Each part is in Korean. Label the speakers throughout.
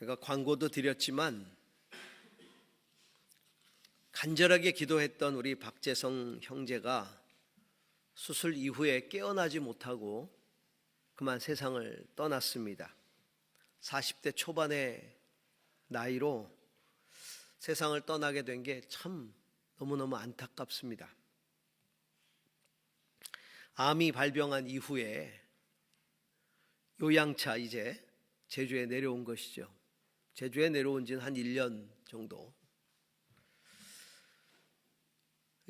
Speaker 1: 제가 광고도 드렸지만 간절하게 기도했던 우리 박재성 형제가 수술 이후에 깨어나지 못하고 그만 세상을 떠났습니다. 40대 초반의 나이로 세상을 떠나게 된 게 참 너무너무 안타깝습니다. 암이 발병한 이후에 요양차 이제 제주에 내려온 것이죠. 제주에 내려온 지는 한 1년 정도.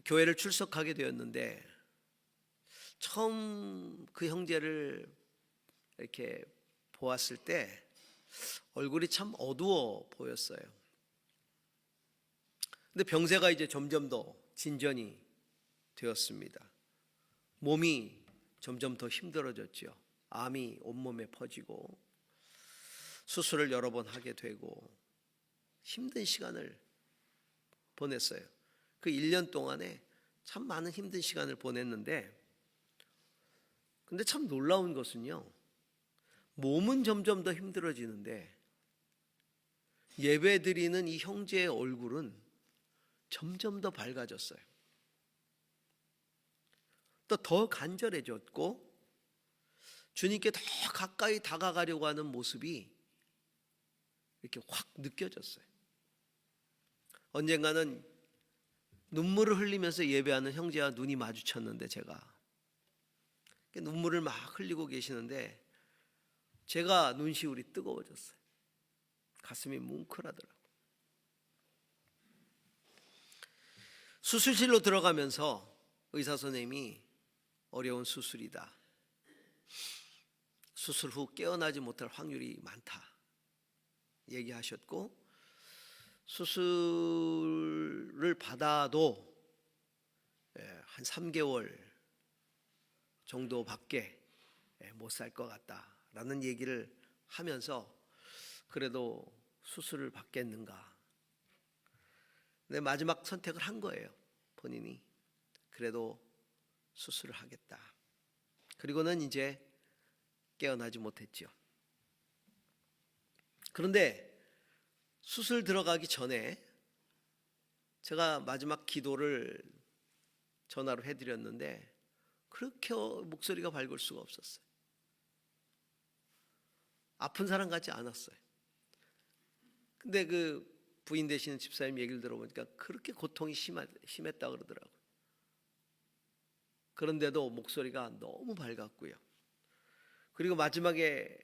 Speaker 1: 교회를 출석하게 되었는데 처음 그 형제를 이렇게 보았을 때 얼굴이 참 어두워 보였어요. 근데 병세가 이제 점점 더 진전이 되었습니다. 몸이 점점 더 힘들어졌죠. 암이 온몸에 퍼지고 수술을 여러 번 하게 되고 힘든 시간을 보냈어요. 그 1년 동안에 참 많은 힘든 시간을 보냈는데, 근데 참 놀라운 것은요, 몸은 점점 더 힘들어지는데 예배 드리는 이 형제의 얼굴은 점점 더 밝아졌어요. 또 더 간절해졌고 주님께 더 가까이 다가가려고 하는 모습이 이렇게 확 느껴졌어요. 언젠가는 눈물을 흘리면서 예배하는 형제와 눈이 마주쳤는데 제가 눈물을 막 흘리고 계시는데 제가 눈시울이 뜨거워졌어요. 가슴이 뭉클하더라고요. 수술실로 들어가면서 의사 선생님이 어려운 수술이다, 수술 후 깨어나지 못할 확률이 많다 얘기하셨고, 수술을 받아도 한 3개월 정도밖에 못 살 것 같다라는 얘기를 하면서 그래도 수술을 받겠는가. 근데 마지막 선택을 한 거예요. 본인이 그래도 수술을 하겠다. 그리고는 이제 깨어나지 못했죠. 그런데 수술 들어가기 전에 제가 마지막 기도를 전화로 해드렸는데 그렇게 목소리가 밝을 수가 없었어요. 아픈 사람 같지 않았어요. 근데 그 부인 되시는 집사님 얘기를 들어보니까 그렇게 고통이 심했다 그러더라고요. 그런데도 목소리가 너무 밝았고요. 그리고 마지막에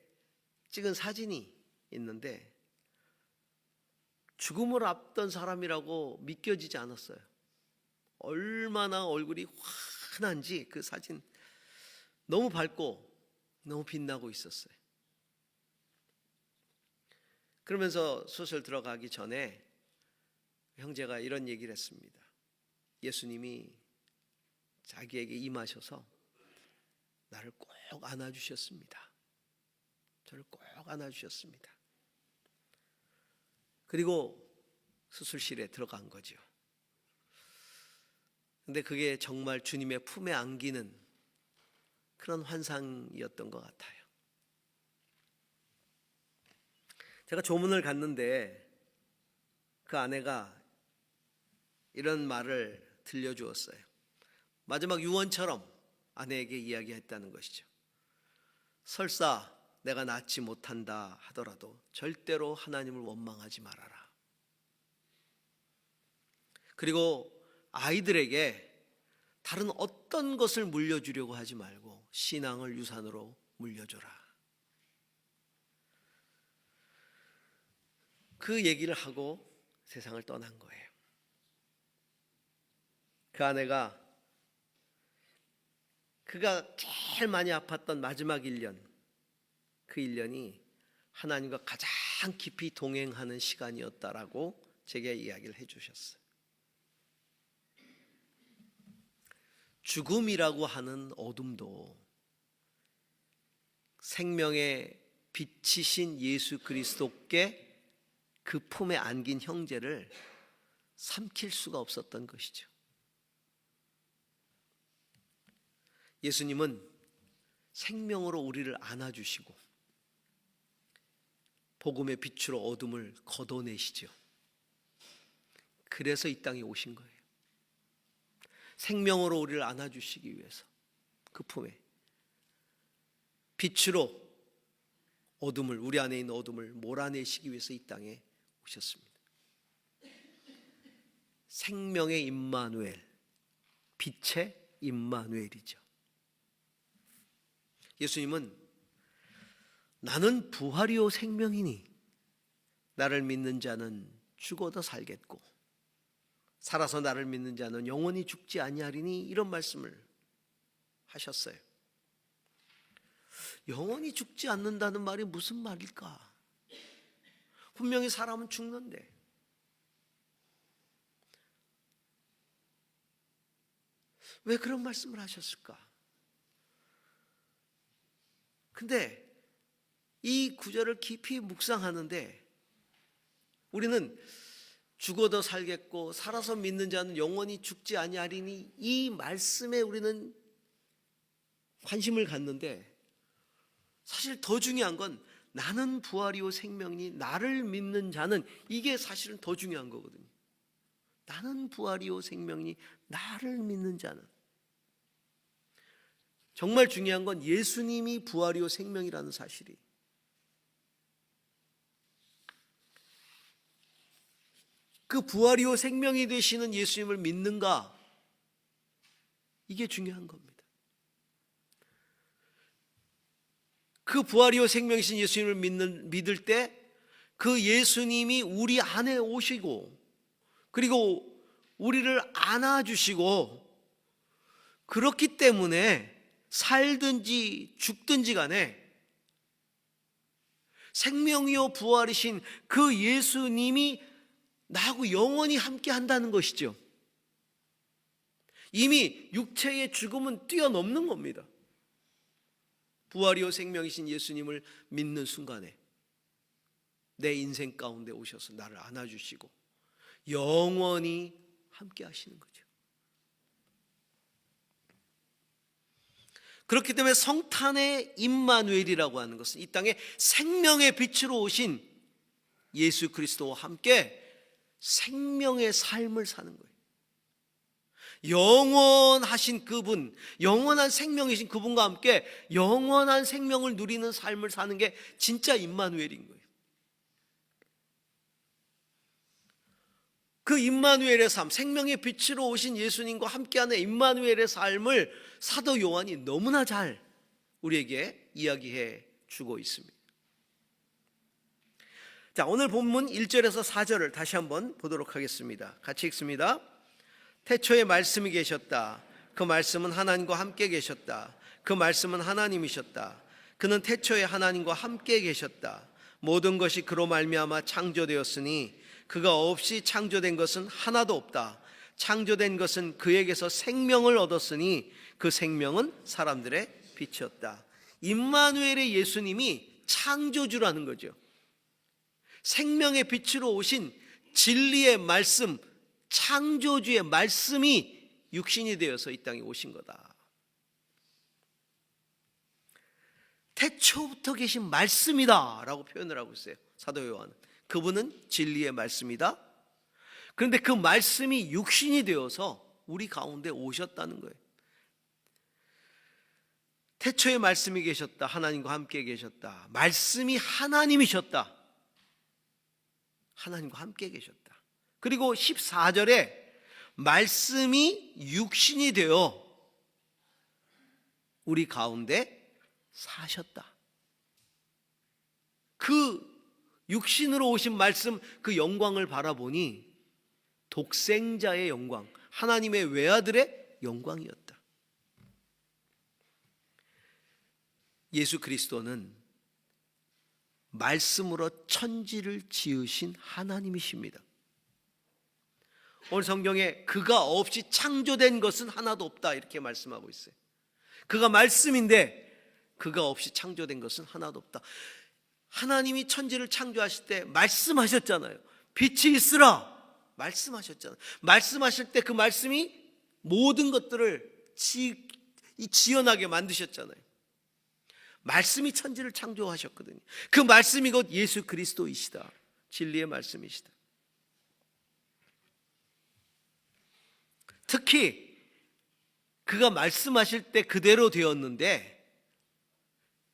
Speaker 1: 찍은 사진이 있는데 죽음을 앞둔 사람이라고 믿겨지지 않았어요. 얼마나 얼굴이 환한지 그 사진 너무 밝고 너무 빛나고 있었어요. 그러면서 수술 들어가기 전에 형제가 이런 얘기를 했습니다. 예수님이 자기에게 임하셔서 나를 꼭 안아주셨습니다. 저를 꼭 안아주셨습니다. 그리고 수술실에 들어간 거죠. 근데 그게 정말 주님의 품에 안기는 그런 환상이었던 것 같아요. 제가 조문을 갔는데 그 아내가 이런 말을 들려주었어요. 마지막 유언처럼 아내에게 이야기했다는 것이죠. 설사 내가 낫지 못한다 하더라도 절대로 하나님을 원망하지 말아라. 그리고 아이들에게 다른 어떤 것을 물려주려고 하지 말고 신앙을 유산으로 물려줘라. 그 얘기를 하고 세상을 떠난 거예요. 그 아내가 그가 제일 많이 아팠던 마지막 1년, 그 1년이 하나님과 가장 깊이 동행하는 시간이었다라고 제게 이야기를 해주셨어요. 죽음이라고 하는 어둠도 생명의 빛이신 예수 그리스도께 그 품에 안긴 형제를 삼킬 수가 없었던 것이죠. 예수님은 생명으로 우리를 안아주시고 복음의 빛으로 어둠을 걷어내시죠. 그래서 이 땅에 오신 거예요. 생명으로 우리를 안아주시기 위해서 그 품에 빛으로 어둠을, 우리 안에 있는 어둠을 몰아내시기 위해서 이 땅에 오셨습니다. 생명의 임마누엘, 빛의 임마누엘이죠. 예수님은 나는 부활이요 생명이니 나를 믿는 자는 죽어도 살겠고 살아서 나를 믿는 자는 영원히 죽지 아니하리니 이런 말씀을 하셨어요. 영원히 죽지 않는다는 말이 무슨 말일까? 분명히 사람은 죽는데 왜 그런 말씀을 하셨을까? 근데 이 구절을 깊이 묵상하는데 우리는 죽어도 살겠고 살아서 믿는 자는 영원히 죽지 아니하리니 이 말씀에 우리는 관심을 갖는데 사실 더 중요한 건 나는 부활이요 생명이니 나를 믿는 자는, 이게 사실은 더 중요한 거거든요. 나는 부활이요 생명이니 나를 믿는 자는. 정말 중요한 건 예수님이 부활이요 생명이라는 사실이, 그 부활이요 생명이 되시는 예수님을 믿는가, 이게 중요한 겁니다. 그 부활이요 생명이신 예수님을 믿을 때 그 예수님이 우리 안에 오시고 그리고 우리를 안아주시고, 그렇기 때문에 살든지 죽든지 간에 생명이요 부활이신 그 예수님이 나하고 영원히 함께 한다는 것이죠. 이미 육체의 죽음은 뛰어넘는 겁니다. 부활이요 생명이신 예수님을 믿는 순간에 내 인생 가운데 오셔서 나를 안아주시고 영원히 함께 하시는 거죠. 그렇기 때문에 성탄의 임마누엘이라고 하는 것은 이 땅에 생명의 빛으로 오신 예수 그리스도와 함께 생명의 삶을 사는 거예요. 영원하신 그분, 영원한 생명이신 그분과 함께 영원한 생명을 누리는 삶을 사는 게 진짜 임마누엘인 거예요. 그 임마누엘의 삶, 생명의 빛으로 오신 예수님과 함께하는 임마누엘의 삶을 사도 요한이 너무나 잘 우리에게 이야기해 주고 있습니다. 자, 오늘 본문 1절에서 4절을 다시 한번 보도록 하겠습니다. 같이 읽습니다. 태초에 말씀이 계셨다. 그 말씀은 하나님과 함께 계셨다. 그 말씀은 하나님이셨다. 그는 태초에 하나님과 함께 계셨다. 모든 것이 그로 말미암아 창조되었으니 그가 없이 창조된 것은 하나도 없다. 창조된 것은 그에게서 생명을 얻었으니 그 생명은 사람들의 빛이었다. 임마누엘의 예수님이 창조주라는 거죠. 생명의 빛으로 오신 진리의 말씀, 창조주의 말씀이 육신이 되어서 이 땅에 오신 거다. 태초부터 계신 말씀이다 라고 표현을 하고 있어요, 사도 요한은. 그분은 진리의 말씀이다. 그런데 그 말씀이 육신이 되어서 우리 가운데 오셨다는 거예요. 태초에 말씀이 계셨다. 하나님과 함께 계셨다. 말씀이 하나님이셨다. 하나님과 함께 계셨다. 그리고 14절에 말씀이 육신이 되어 우리 가운데 사셨다. 그 육신으로 오신 말씀, 그 영광을 바라보니 독생자의 영광, 하나님의 외아들의 영광이었다. 예수 그리스도는 말씀으로 천지를 지으신 하나님이십니다. 오늘 성경에 그가 없이 창조된 것은 하나도 없다 이렇게 말씀하고 있어요. 그가 말씀인데 그가 없이 창조된 것은 하나도 없다. 하나님이 천지를 창조하실 때 말씀하셨잖아요. 빛이 있으라 말씀하셨잖아요. 말씀하실 때 그 말씀이 모든 것들을 지연하게 만드셨잖아요. 말씀이 천지를 창조하셨거든요. 그 말씀이 곧 예수 그리스도이시다. 진리의 말씀이시다. 특히 그가 말씀하실 때 그대로 되었는데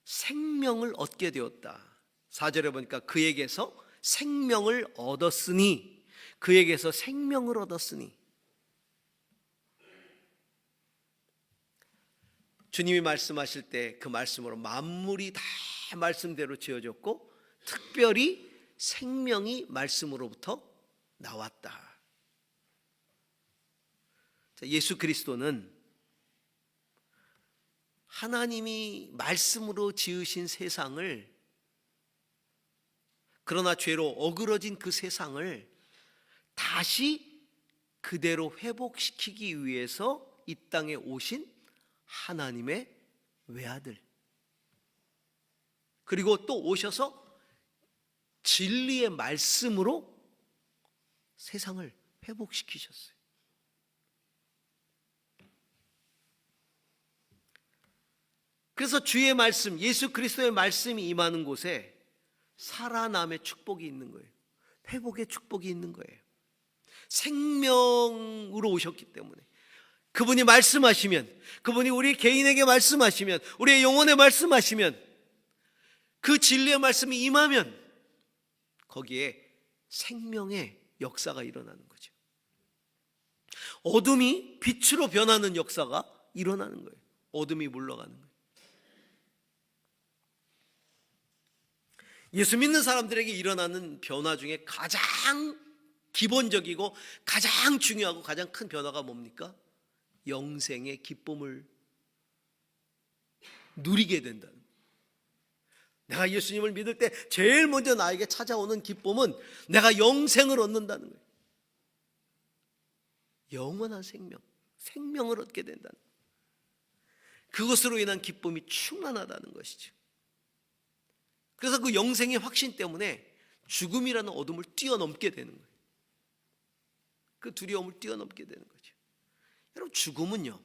Speaker 1: 생명을 얻게 되었다. 4절에 보니까 그에게서 생명을 얻었으니, 그에게서 생명을 얻었으니. 주님이 말씀하실 때 그 말씀으로 만물이 다 말씀대로 지어졌고 특별히 생명이 말씀으로부터 나왔다. 예수 그리스도는 하나님이 말씀으로 지으신 세상을, 그러나 죄로 어그러진 그 세상을 다시 그대로 회복시키기 위해서 이 땅에 오신 하나님의 외아들, 그리고 또 오셔서 진리의 말씀으로 세상을 회복시키셨어요. 그래서 주의 말씀, 예수 그리스도의 말씀이 임하는 곳에 살아남의 축복이 있는 거예요. 회복의 축복이 있는 거예요. 생명으로 오셨기 때문에 그분이 말씀하시면, 그분이 우리 개인에게 말씀하시면, 우리의 영혼에 말씀하시면, 그 진리의 말씀이 임하면 거기에 생명의 역사가 일어나는 거죠. 어둠이 빛으로 변하는 역사가 일어나는 거예요. 어둠이 물러가는 거예요. 예수 믿는 사람들에게 일어나는 변화 중에 가장 기본적이고 가장 중요하고 가장 큰 변화가 뭡니까? 영생의 기쁨을 누리게 된다는 거예요. 내가 예수님을 믿을 때 제일 먼저 나에게 찾아오는 기쁨은 내가 영생을 얻는다는 거예요. 영원한 생명, 생명을 얻게 된다는 거예요. 그것으로 인한 기쁨이 충만하다는 것이죠. 그래서 그 영생의 확신 때문에 죽음이라는 어둠을 뛰어넘게 되는 거예요. 그 두려움을 뛰어넘게 되는 거죠. 여러분, 죽음은요,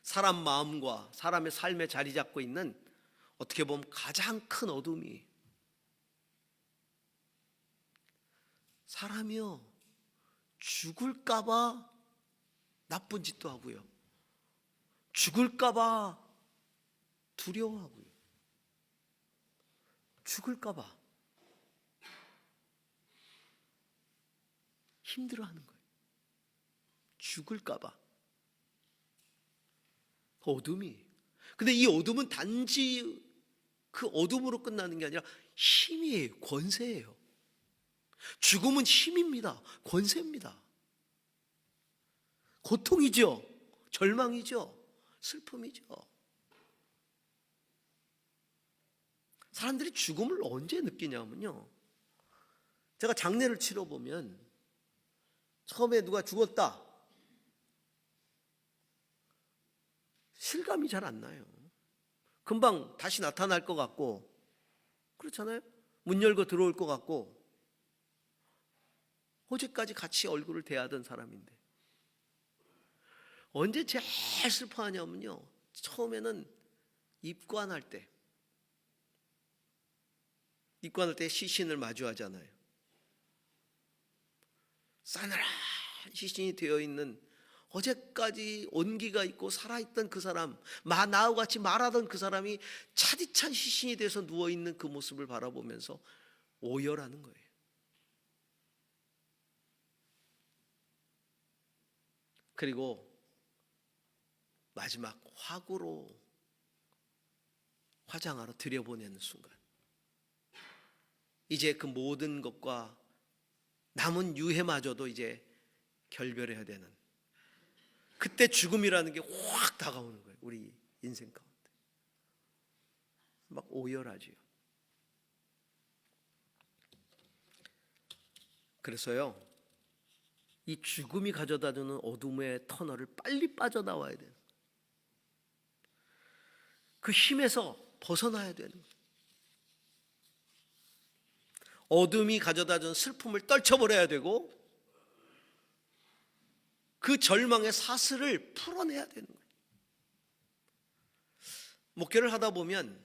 Speaker 1: 사람 마음과 사람의 삶에 자리 잡고 있는 어떻게 보면 가장 큰 어둠이에요. 사람이요, 죽을까봐 나쁜 짓도 하고요, 죽을까봐 두려워하고요, 죽을까봐 힘들어하는 거예요. 죽을까봐. 어둠이. 근데 이 어둠은 단지 그 어둠으로 끝나는 게 아니라 힘이에요. 권세예요. 죽음은 힘입니다. 권세입니다. 고통이죠. 절망이죠. 슬픔이죠. 사람들이 죽음을 언제 느끼냐면요, 제가 장례를 치러보면 처음에 누가 죽었다, 실감이 잘 안 나요. 금방 다시 나타날 것 같고, 그렇잖아요. 문 열고 들어올 것 같고, 어제까지 같이 얼굴을 대하던 사람인데. 언제 제일 슬퍼하냐면요, 처음에는 입관할 때 시신을 마주하잖아요. 싸늘한 시신이 되어 있는, 어제까지 온기가 있고 살아있던 그 사람, 나하고 같이 말하던 그 사람이 차디찬 시신이 돼서 누워있는 그 모습을 바라보면서 오열하는 거예요. 그리고 마지막 화구로 화장하러 들여보내는 순간, 이제 그 모든 것과 남은 유해마저도 이제 결별해야 되는, 그때 죽음이라는 게 확 다가오는 거예요. 우리 인생 가운데 막 오열하지요. 그래서요, 이 죽음이 가져다주는 어둠의 터널을 빨리 빠져나와야 돼요. 그 힘에서 벗어나야 되는 거예요. 어둠이 가져다주는 슬픔을 떨쳐버려야 되고, 그 절망의 사슬을 풀어내야 되는 거예요. 목회를 하다 보면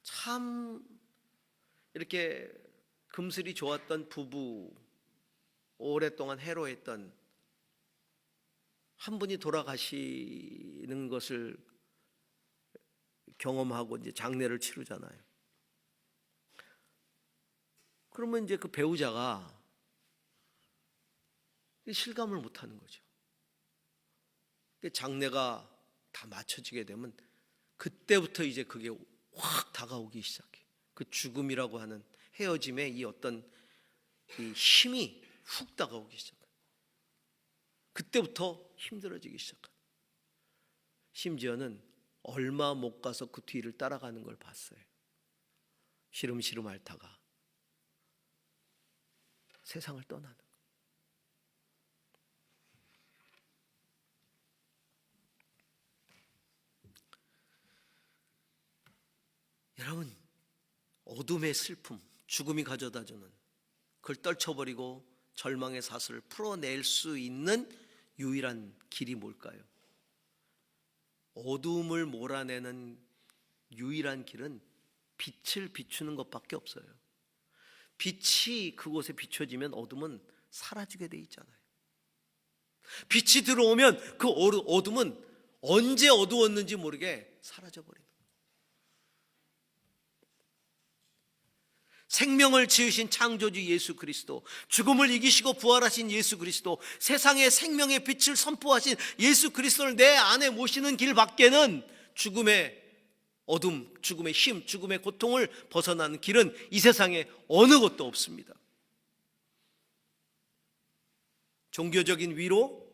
Speaker 1: 참 이렇게 금슬이 좋았던 부부, 오랫동안 해로했던 한 분이 돌아가시는 것을 경험하고 이제 장례를 치르잖아요. 그러면 이제 그 배우자가 실감을 못 하는 거죠. 장례가 다 마쳐지게 되면 그때부터 이제 그게 확 다가오기 시작해. 그 죽음이라고 하는 헤어짐의 이 어떤 이 힘이 훅 다가오기 시작해. 그때부터 힘들어지기 시작해. 심지어는 얼마 못 가서 그 뒤를 따라가는 걸 봤어요. 시름시름 앓다가 세상을 떠나는 거예요. 여러분, 어둠의 슬픔, 죽음이 가져다주는 그걸 떨쳐버리고 절망의 사슬을 풀어낼 수 있는 유일한 길이 뭘까요? 어둠을 몰아내는 유일한 길은 빛을 비추는 것밖에 없어요. 빛이 그곳에 비춰지면 어둠은 사라지게 돼 있잖아요. 빛이 들어오면 그 어둠은 언제 어두웠는지 모르게 사라져버리는 거예요. 생명을 지으신 창조주 예수 그리스도, 죽음을 이기시고 부활하신 예수 그리스도, 세상에 생명의 빛을 선포하신 예수 그리스도를 내 안에 모시는 길 밖에는 죽음의 어둠, 죽음의 힘, 죽음의 고통을 벗어나는 길은 이 세상에 어느 곳도 없습니다. 종교적인 위로,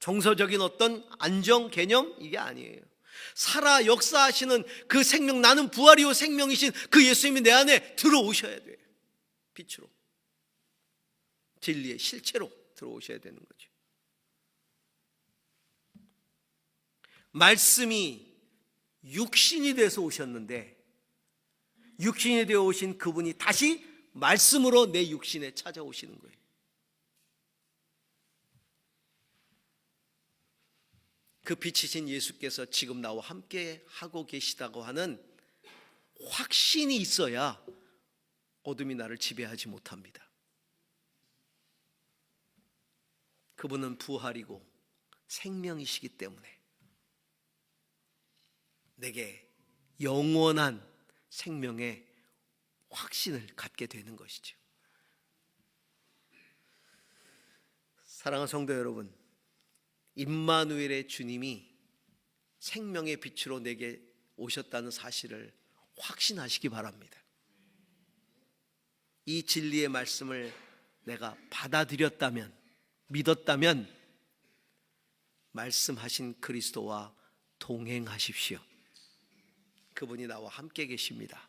Speaker 1: 정서적인 어떤 안정 개념, 이게 아니에요. 살아 역사하시는 그 생명, 나는 부활이요 생명이신 그 예수님이 내 안에 들어오셔야 돼요. 빛으로, 진리의 실체로 들어오셔야 되는 거죠. 말씀이 육신이 돼서 오셨는데, 육신이 되어 오신 그분이 다시 말씀으로 내 육신에 찾아오시는 거예요. 그 빛이신 예수께서 지금 나와 함께 하고 계시다고 하는 확신이 있어야 어둠이 나를 지배하지 못합니다. 그분은 부활이고 생명이시기 때문에 내게 영원한 생명의 확신을 갖게 되는 것이죠. 사랑하는 성도 여러분, 임마누엘의 주님이 생명의 빛으로 내게 오셨다는 사실을 확신하시기 바랍니다. 이 진리의 말씀을 내가 받아들였다면, 믿었다면 말씀하신 그리스도와 동행하십시오. 그분이 나와 함께 계십니다.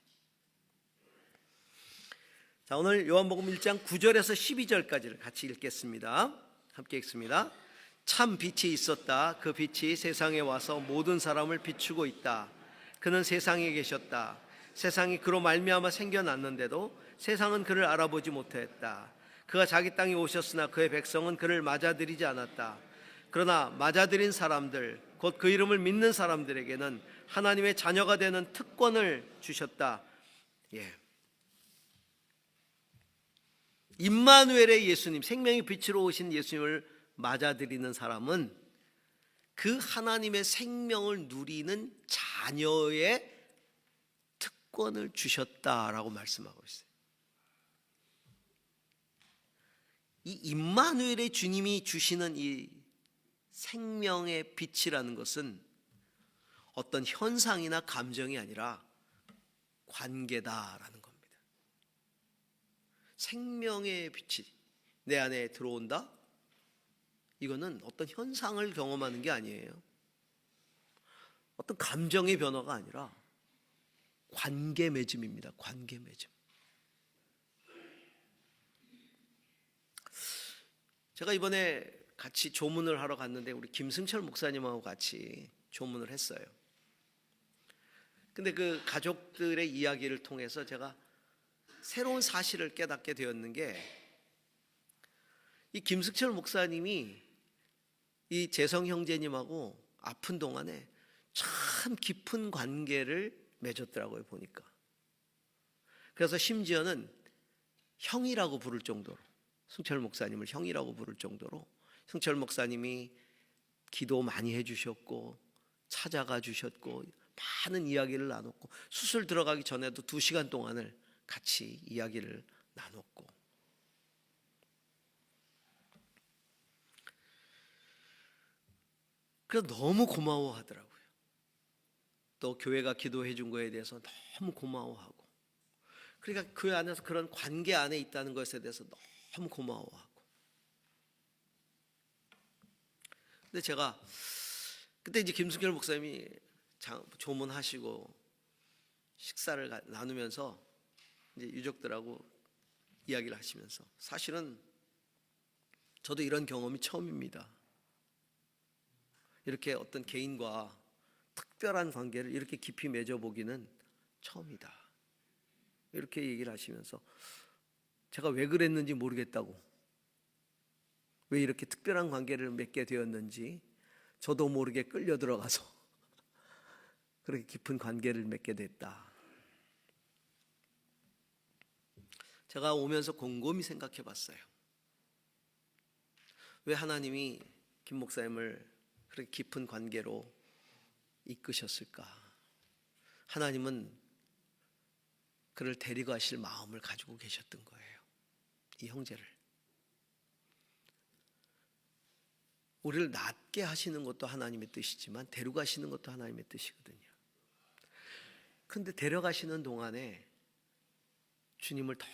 Speaker 1: 자, 오늘 요한복음 1장 9절에서 12절까지를 같이 읽겠습니다. 함께 읽습니다. 참 빛이 있었다. 그 빛이 세상에 와서 모든 사람을 비추고 있다. 그는 세상에 계셨다. 세상이 그로 말미암아 생겨났는데도 세상은 그를 알아보지 못했다. 그가 자기 땅에 오셨으나 그의 백성은 그를 맞아들이지 않았다. 그러나 맞아들인 사람들, 곧 그 이름을 믿는 사람들에게는 하나님의 자녀가 되는 특권을 주셨다. 임마누엘의 예수님, 생명의 빛으로 오신 예수님을 맞아들이는 사람은 그 하나님의 생명을 누리는 자녀의 특권을 주셨다라고 말씀하고 있어요. 이 임마누엘의 주님이 주시는 이 생명의 빛이라는 것은 어떤 현상이나 감정이 아니라 관계다라는 겁니다. 생명의 빛이 내 안에 들어온다? 이거는 어떤 현상을 경험하는 게 아니에요. 어떤 감정의 변화가 아니라 관계 맺음입니다. 관계 맺음. 제가 이번에 같이 조문을 하러 갔는데 우리 김승철 목사님하고 같이 조문을 했어요. 근데 그 가족들의 이야기를 통해서 제가 새로운 사실을 깨닫게 되었는 게, 이 김승철 목사님이 이 재성 형제님하고 아픈 동안에 참 깊은 관계를 맺었더라고요, 보니까. 그래서 심지어는 형이라고 부를 정도로, 승철 목사님을 형이라고 부를 정도로 승철 목사님이 기도 많이 해주셨고 찾아가 주셨고 많은 이야기를 나눴고, 수술 들어가기 전에도 2시간 동안을 같이 이야기를 나눴고, 그래서 너무 고마워하더라고요. 또 교회가 기도해 준 거에 대해서 너무 고마워하고, 그러니까 그 안에서 그런 관계 안에 있다는 것에 대해서 너무 고마워하고. 근데 제가 그때 이제 김승철 목사님이 조문하시고 식사를 나누면서 이제 유족들하고 이야기를 하시면서, 사실은 저도 이런 경험이 처음입니다. 이렇게 어떤 개인과 특별한 관계를 이렇게 깊이 맺어보기는 처음이다, 이렇게 얘기를 하시면서 제가 왜 그랬는지 모르겠다고, 왜 이렇게 특별한 관계를 맺게 되었는지 저도 모르게 끌려 들어가서 그렇게 깊은 관계를 맺게 됐다. 제가 오면서 곰곰이 생각해 봤어요. 왜 하나님이 김 목사님을 그렇게 깊은 관계로 이끄셨을까? 하나님은 그를 데리고 가실 마음을 가지고 계셨던 거예요, 이 형제를. 우리를 낫게 하시는 것도 하나님의 뜻이지만 데려가시는 것도 하나님의 뜻이거든요. 그런데 데려가시는 동안에 주님을 더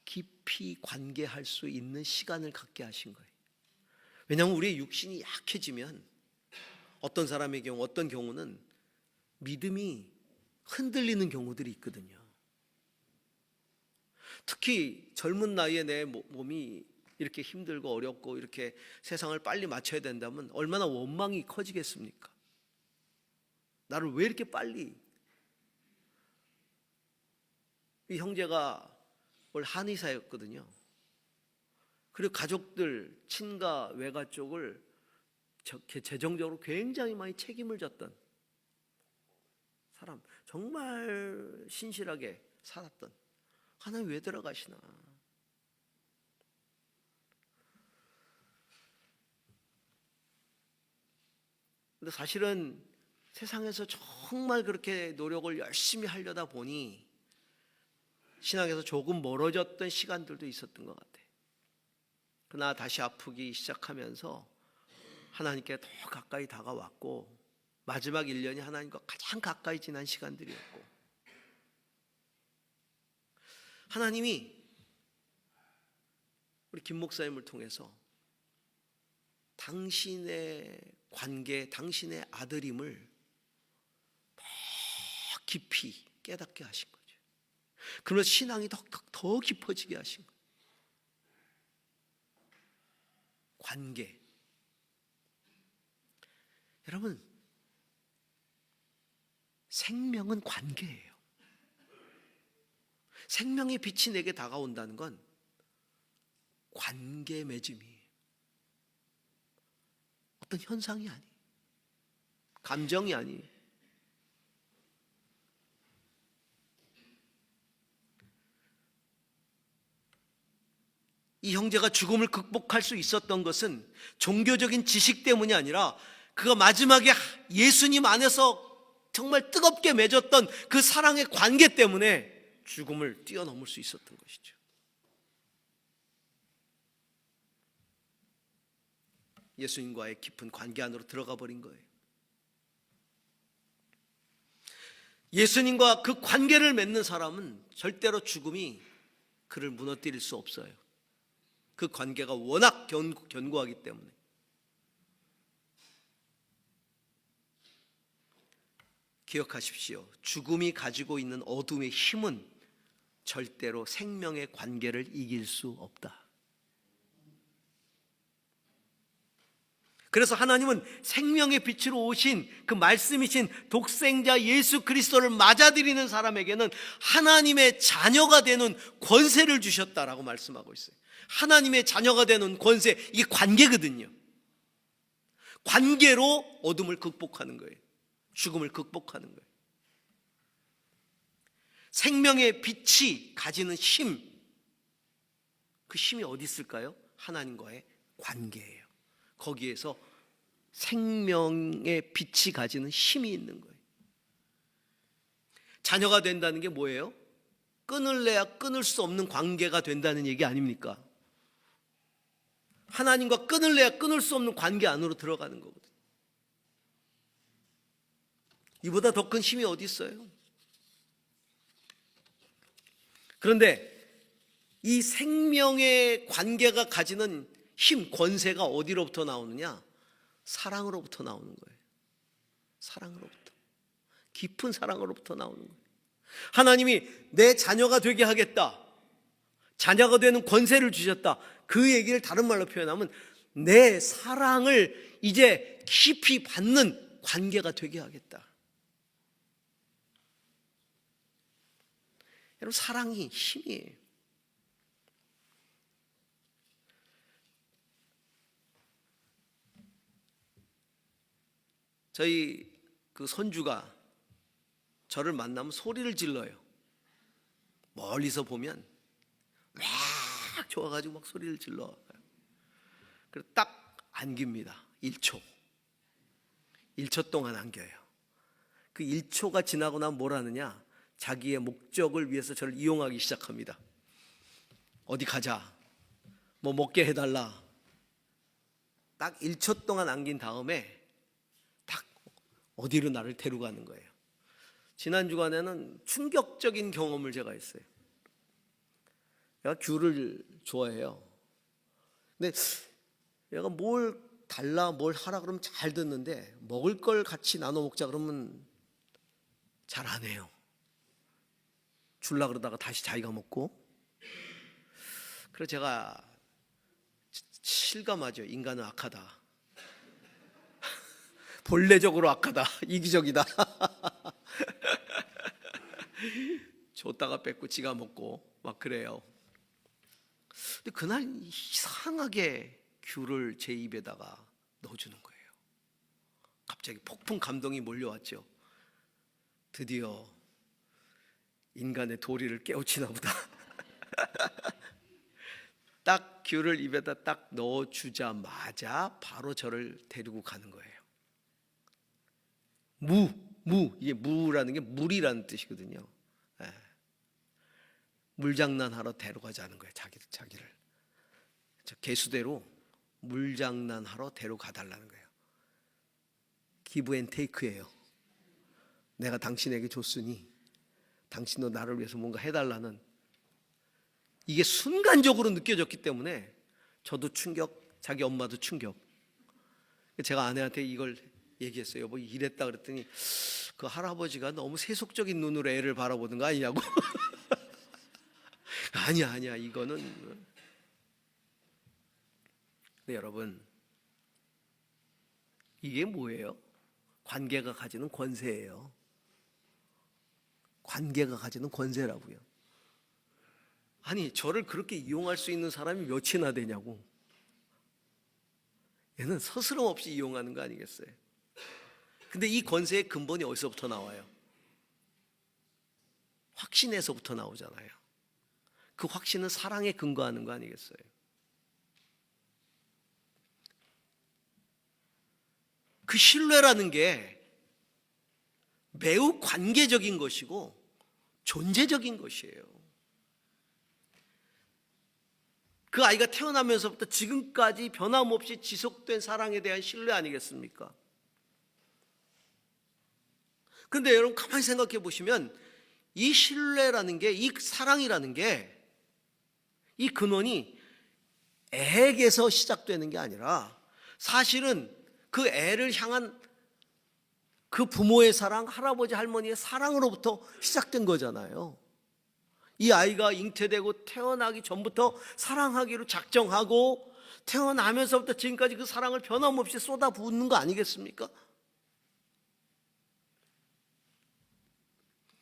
Speaker 1: 깊이 관계할 수 있는 시간을 갖게 하신 거예요. 왜냐하면 우리의 육신이 약해지면 어떤 사람의 경우, 어떤 경우는 믿음이 흔들리는 경우들이 있거든요. 특히 젊은 나이에 내 몸이 이렇게 힘들고 어렵고 이렇게 세상을 빨리 맞춰야 된다면 얼마나 원망이 커지겠습니까? 나를 왜 이렇게 빨리. 이 형제가 원래 한의사였거든요. 그리고 가족들, 친가, 외가 쪽을 재정적으로 굉장히 많이 책임을 졌던 사람, 정말 신실하게 살았던. 하나님 왜 들어가시나? 근데 사실은 세상에서 정말 그렇게 노력을 열심히 하려다 보니 신앙에서 조금 멀어졌던 시간들도 있었던 것 같아요. 그러나 다시 아프기 시작하면서 하나님께 더 가까이 다가왔고, 마지막 1년이 하나님과 가장 가까이 지난 시간들이었고, 하나님이 우리 김 목사님을 통해서 당신의 관계, 당신의 아들임을 더 깊이 깨닫게 하신 거죠. 그러면서 신앙이 더 깊어지게 하신 거예요. 관계. 여러분, 생명은 관계예요. 생명의 빛이 내게 다가온다는 건 관계 맺음이에요. 어떤 현상이 아니에요. 감정이 아니에요. 이 형제가 죽음을 극복할 수 있었던 것은 종교적인 지식 때문이 아니라 그가 마지막에 예수님 안에서 정말 뜨겁게 맺었던 그 사랑의 관계 때문에 죽음을 뛰어넘을 수 있었던 것이죠. 예수님과의 깊은 관계 안으로 들어가 버린 거예요. 예수님과 그 관계를 맺는 사람은 절대로 죽음이 그를 무너뜨릴 수 없어요. 그 관계가 워낙 견고하기 때문에. 기억하십시오. 죽음이 가지고 있는 어둠의 힘은 절대로 생명의 관계를 이길 수 없다. 그래서 하나님은 생명의 빛으로 오신 그 말씀이신 독생자 예수 그리스도를 맞아들이는 사람에게는 하나님의 자녀가 되는 권세를 주셨다라고 말씀하고 있어요. 하나님의 자녀가 되는 권세, 이게 관계거든요. 관계로 어둠을 극복하는 거예요. 죽음을 극복하는 거예요. 생명의 빛이 가지는 힘, 그 힘이 어디 있을까요? 하나님과의 관계예요. 거기에서 생명의 빛이 가지는 힘이 있는 거예요. 자녀가 된다는 게 뭐예요? 끊을래야 끊을 수 없는 관계가 된다는 얘기 아닙니까? 하나님과 끊을래야 끊을 수 없는 관계 안으로 들어가는 거거든요. 이보다 더 큰 힘이 어디 있어요? 그런데 이 생명의 관계가 가지는 힘, 권세가 어디로부터 나오느냐? 사랑으로부터 나오는 거예요. 사랑으로부터. 깊은 사랑으로부터 나오는 거예요. 하나님이 내 자녀가 되게 하겠다, 자녀가 되는 권세를 주셨다, 그 얘기를 다른 말로 표현하면 내 사랑을 이제 깊이 받는 관계가 되게 하겠다. 여러분, 사랑이 힘이에요. 저희 그 손주가 저를 만나면 소리를 질러요. 멀리서 보면 막 좋아가지고 막 소리를 질러. 그래서 딱 안깁니다. 1초 동안 안겨요. 그 1초가 지나고 나면 뭘 하느냐? 자기의 목적을 위해서 저를 이용하기 시작합니다. 어디 가자, 뭐 먹게 해달라. 딱 1초 동안 안긴 다음에 딱 어디로 나를 데려가는 거예요. 지난 주간에는 충격적인 경험을 제가 했어요. 내가 귤을 좋아해요. 근데 얘가 뭘 달라, 뭘 하라 그러면 잘 듣는데 먹을 걸 같이 나눠 먹자 그러면 잘 안 해요. 줄라 그러다가 다시 자기가 먹고. 그래서 제가 실감하죠. 인간은 악하다. 본래적으로 악하다. 이기적이다. 줬다가 뺏고 지가 먹고 막 그래요. 근데 그날 이상하게 귤을 제 입에다가 넣어주는 거예요. 갑자기 폭풍 감동이 몰려왔죠. 드디어 인간의 도리를 깨우치나 보다. 딱 귤을 입에다 딱 넣어주자마자 바로 저를 데리고 가는 거예요. 이게 무라는 게 물이라는 뜻이거든요. 예. 물장난하러 데려가자는 거예요. 자기를 개수대로 물장난하러 데려가달라는 거예요. 기브 앤 테이크예요. 내가 당신에게 줬으니 당신도 나를 위해서 뭔가 해달라는, 이게 순간적으로 느껴졌기 때문에 저도 충격, 자기 엄마도 충격. 제가 아내한테 이걸 얘기했어요. 여보, 이랬다 그랬더니 그 할아버지가 너무 세속적인 눈으로 애를 바라보는 거 아니냐고. 아니야 이거는. 근데 여러분, 이게 뭐예요? 관계가 가지는 권세예요. 관계가 가지는 권세라고요. 아니, 저를 그렇게 이용할 수 있는 사람이 몇이나 되냐고. 얘는 서스럼 없이 이용하는 거 아니겠어요? 근데 이 권세의 근본이 어디서부터 나와요? 확신에서부터 나오잖아요. 그 확신은 사랑에 근거하는 거 아니겠어요? 그 신뢰라는 게 매우 관계적인 것이고 존재적인 것이에요. 그 아이가 태어나면서부터 지금까지 변함없이 지속된 사랑에 대한 신뢰 아니겠습니까? 그런데 여러분, 가만히 생각해 보시면 이 신뢰라는 게, 이 사랑이라는 게, 이 근원이 애에게서 시작되는 게 아니라 사실은 그 애를 향한 그 부모의 사랑, 할아버지 할머니의 사랑으로부터 시작된 거잖아요. 이 아이가 잉태되고 태어나기 전부터 사랑하기로 작정하고 태어나면서부터 지금까지 그 사랑을 변함없이 쏟아붓는 거 아니겠습니까?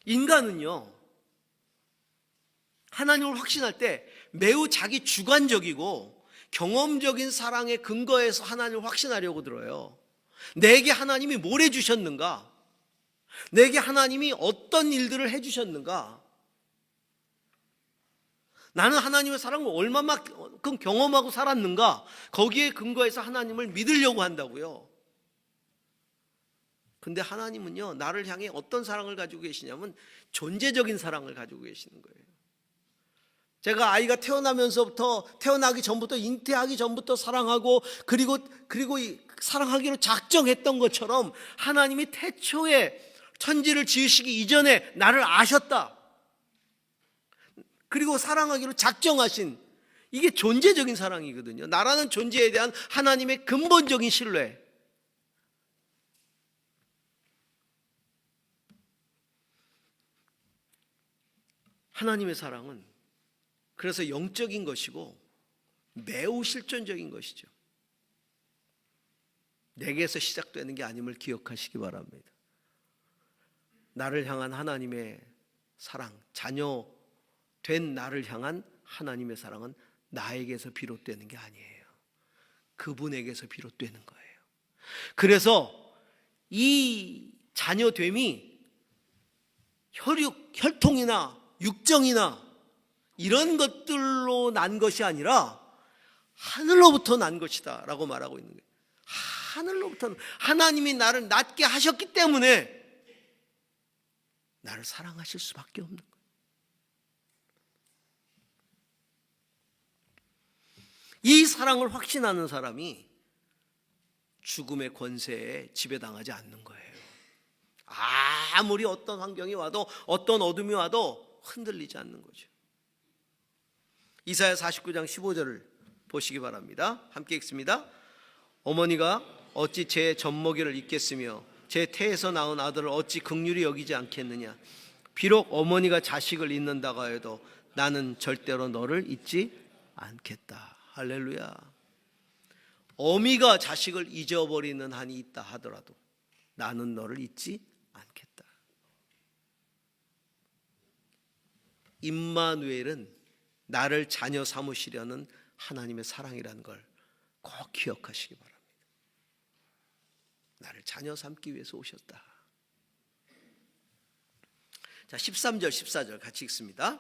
Speaker 1: 인간은요, 하나님을 확신할 때 매우 자기 주관적이고 경험적인 사랑의 근거에서 하나님을 확신하려고 들어요. 내게 하나님이 뭘 해주셨는가? 내게 하나님이 어떤 일들을 해주셨는가? 나는 하나님의 사랑을 얼마만큼 경험하고 살았는가? 거기에 근거해서 하나님을 믿으려고 한다고요. 근데 하나님은요, 나를 향해 어떤 사랑을 가지고 계시냐면 존재적인 사랑을 가지고 계시는 거예요. 제가 아이가 태어나기 전부터 잉태하기 전부터 사랑하고 그리고 사랑하기로 작정했던 것처럼 하나님이 태초에 천지를 지으시기 이전에 나를 아셨다. 그리고 사랑하기로 작정하신, 이게 존재적인 사랑이거든요. 나라는 존재에 대한 하나님의 근본적인 신뢰. 하나님의 사랑은 그래서 영적인 것이고 매우 실존적인 것이죠. 내게서 시작되는 게 아님을 기억하시기 바랍니다. 나를 향한 하나님의 사랑, 자녀 된 나를 향한 하나님의 사랑은 나에게서 비롯되는 게 아니에요. 그분에게서 비롯되는 거예요. 그래서 이 자녀됨이 혈통이나 육정이나 이런 것들로 난 것이 아니라 하늘로부터 난 것이다 라고 말하고 있는 거예요. 하늘로부터 하나님이 나를 낳게 하셨기 때문에 나를 사랑하실 수밖에 없는 거예요. 이 사랑을 확신하는 사람이 죽음의 권세에 지배당하지 않는 거예요. 아무리 어떤 환경이 와도 어떤 어둠이 와도 흔들리지 않는 거죠. 이사야 49장 15절을 보시기 바랍니다. 함께 읽습니다. 어머니가 어찌 제 젖먹이를 잊겠으며 제 태에서 낳은 아들을 어찌 긍휼히 여기지 않겠느냐. 비록 어머니가 자식을 잊는다고 해도 나는 절대로 너를 잊지 않겠다. 할렐루야. 어미가 자식을 잊어버리는 한이 있다 하더라도 나는 너를 잊지 않겠다. 임마누엘은 나를 자녀 삼으시려는 하나님의 사랑이라는 걸 꼭 기억하시기 바랍니다. 나를 자녀 삼기 위해서 오셨다. 자, 13절 14절 같이 읽습니다.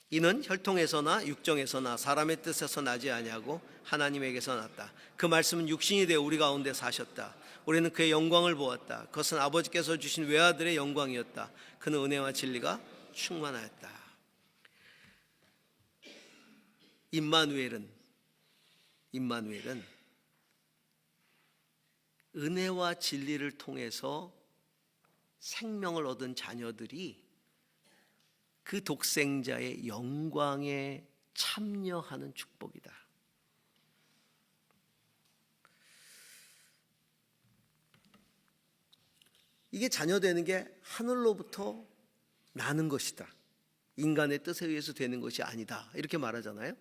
Speaker 1: 이는 혈통에서나 육정에서나 사람의 뜻에서 나지 아니하고 하나님에게서 났다. 그 말씀은 육신이 되어 우리 가운데 사셨다. 우리는 그의 영광을 보았다. 그것은 아버지께서 주신 외아들의 영광이었다. 그는 은혜와 진리가 충만하였다. 임마누엘은 은혜와 진리를 통해서 생명을 얻은 자녀들이 그 독생자의 영광에 참여하는 축복이다. 이게 자녀되는 게 하늘로부터 나는 것이다. 인간의 뜻에 의해서 되는 것이 아니다. 이렇게 말하잖아요.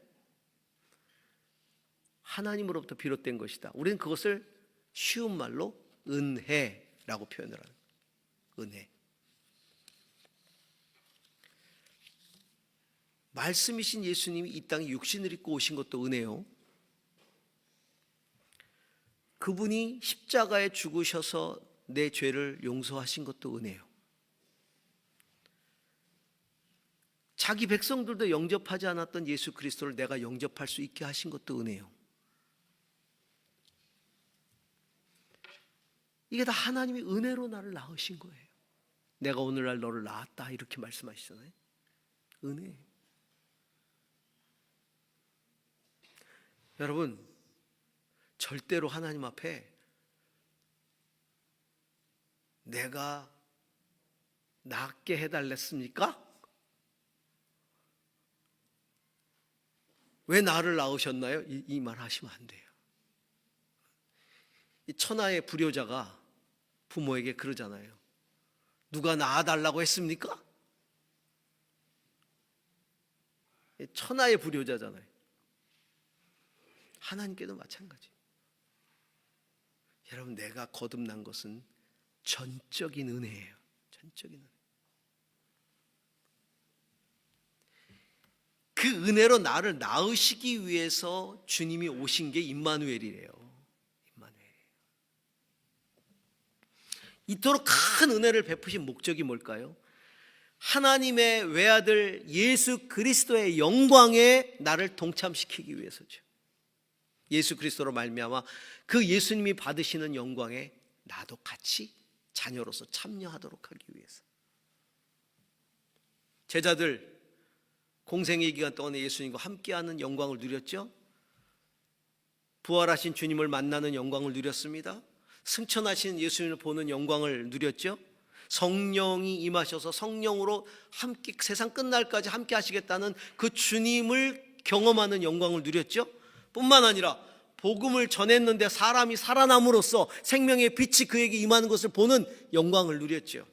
Speaker 1: 하나님으로부터 비롯된 것이다. 우리는 그것을 쉬운 말로 은혜라고 표현을 하는 거예요. 은혜. 말씀이신 예수님이 이 땅에 육신을 입고 오신 것도 은혜요. 그분이 십자가에 죽으셔서 내 죄를 용서하신 것도 은혜요. 자기 백성들도 영접하지 않았던 예수 그리스도를 내가 영접할 수 있게 하신 것도 은혜요. 이게 다 하나님이 은혜로 나를 낳으신 거예요. 내가 오늘날 너를 낳았다 이렇게 말씀하시잖아요. 은혜. 여러분, 절대로 하나님 앞에 내가 낫게 해달랬습니까? 왜 나를 낳으셨나요? 이 말 하시면 안 돼요. 이 천하의 불효자가 부모에게 그러잖아요. 누가 낳아달라고 했습니까? 천하의 불효자잖아요. 하나님께도 마찬가지. 여러분, 내가 거듭난 것은 전적인 은혜예요. 전적인 은혜. 그 은혜로 나를 낳으시기 위해서 주님이 오신 게 임마누엘이래요. 임마누엘. 이토록 큰 은혜를 베푸신 목적이 뭘까요? 하나님의 외아들 예수 그리스도의 영광에 나를 동참시키기 위해서죠. 예수 그리스도로 말미암아 그 예수님이 받으시는 영광에 나도 같이 자녀로서 참여하도록 하기 위해서. 제자들 공생의 기간 동안에 예수님과 함께하는 영광을 누렸죠. 부활하신 주님을 만나는 영광을 누렸습니다. 승천하신 예수님을 보는 영광을 누렸죠. 성령이 임하셔서 성령으로 함께 세상 끝날까지 함께 하시겠다는 그 주님을 경험하는 영광을 누렸죠. 뿐만 아니라 복음을 전했는데 사람이 살아남으로써 생명의 빛이 그에게 임하는 것을 보는 영광을 누렸죠.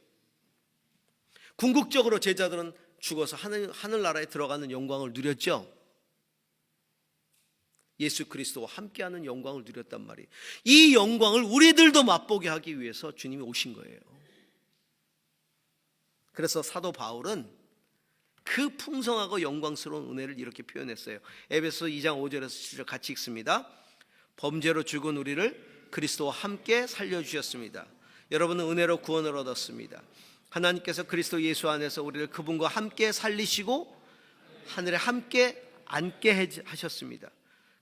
Speaker 1: 궁극적으로 제자들은 죽어서 하늘나라에 들어가는 영광을 누렸죠. 예수 그리스도와 함께하는 영광을 누렸단 말이에요. 이 영광을 우리들도 맛보게 하기 위해서 주님이 오신 거예요. 그래서 사도 바울은 그 풍성하고 영광스러운 은혜를 이렇게 표현했어요. 에베소 2장 5절에서 7절 같이 읽습니다. 범죄로 죽은 우리를 그리스도와 함께 살려주셨습니다. 여러분은 은혜로 구원을 얻었습니다. 하나님께서 그리스도 예수 안에서 우리를 그분과 함께 살리시고 하늘에 함께 앉게 하셨습니다.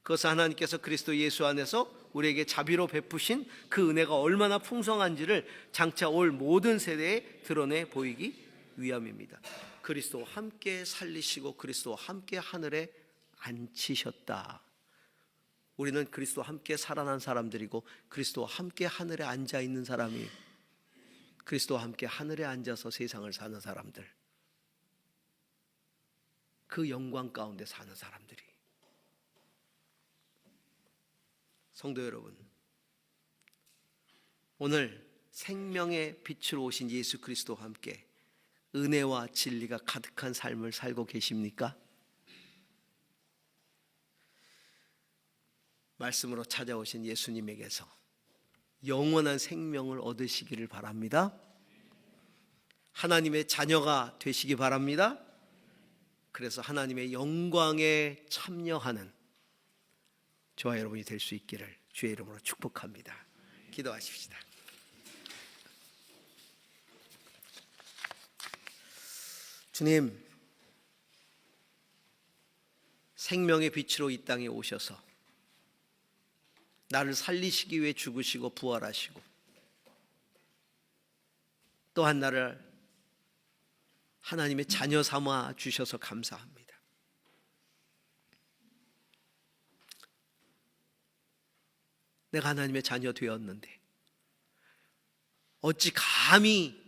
Speaker 1: 그것은 하나님께서 그리스도 예수 안에서 우리에게 자비로 베푸신 그 은혜가 얼마나 풍성한지를 장차 올 모든 세대에 드러내 보이기 위함입니다. 그리스도와 함께 살리시고 그리스도와 함께 하늘에 앉히셨다. 우리는 그리스도와 함께 살아난 사람들이고 그리스도와 함께 하늘에 앉아 있는 사람이, 그리스도와 함께 하늘에 앉아서 세상을 사는 사람들, 그 영광 가운데 사는 사람들이. 성도 여러분, 오늘 생명의 빛으로 오신 예수 그리스도와 함께 은혜와 진리가 가득한 삶을 살고 계십니까? 말씀으로 찾아오신 예수님에게서 영원한 생명을 얻으시기를 바랍니다. 하나님의 자녀가 되시기 바랍니다. 그래서 하나님의 영광에 참여하는 저와 여러분이 될 수 있기를 주의 이름으로 축복합니다. 기도하십시다. 주님, 생명의 빛으로 이 땅에 오셔서 나를 살리시기 위해 죽으시고 부활하시고 또한 나를 하나님의 자녀 삼아 주셔서 감사합니다. 내가 하나님의 자녀 되었는데 어찌 감히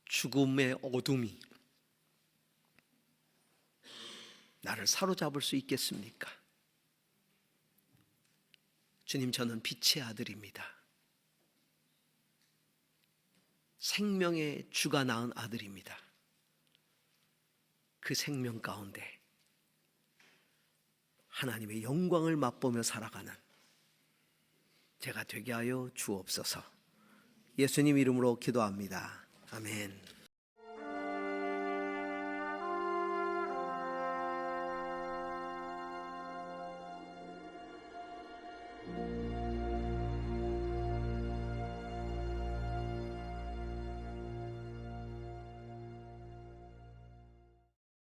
Speaker 1: 죽음의 어둠이 나를 사로잡을 수 있겠습니까? 주님, 저는 빛의 아들입니다. 생명의 주가 낳은 아들입니다. 그 생명 가운데 하나님의 영광을 맛보며 살아가는 제가 되게 하여 주옵소서. 예수님 이름으로 기도합니다. 아멘.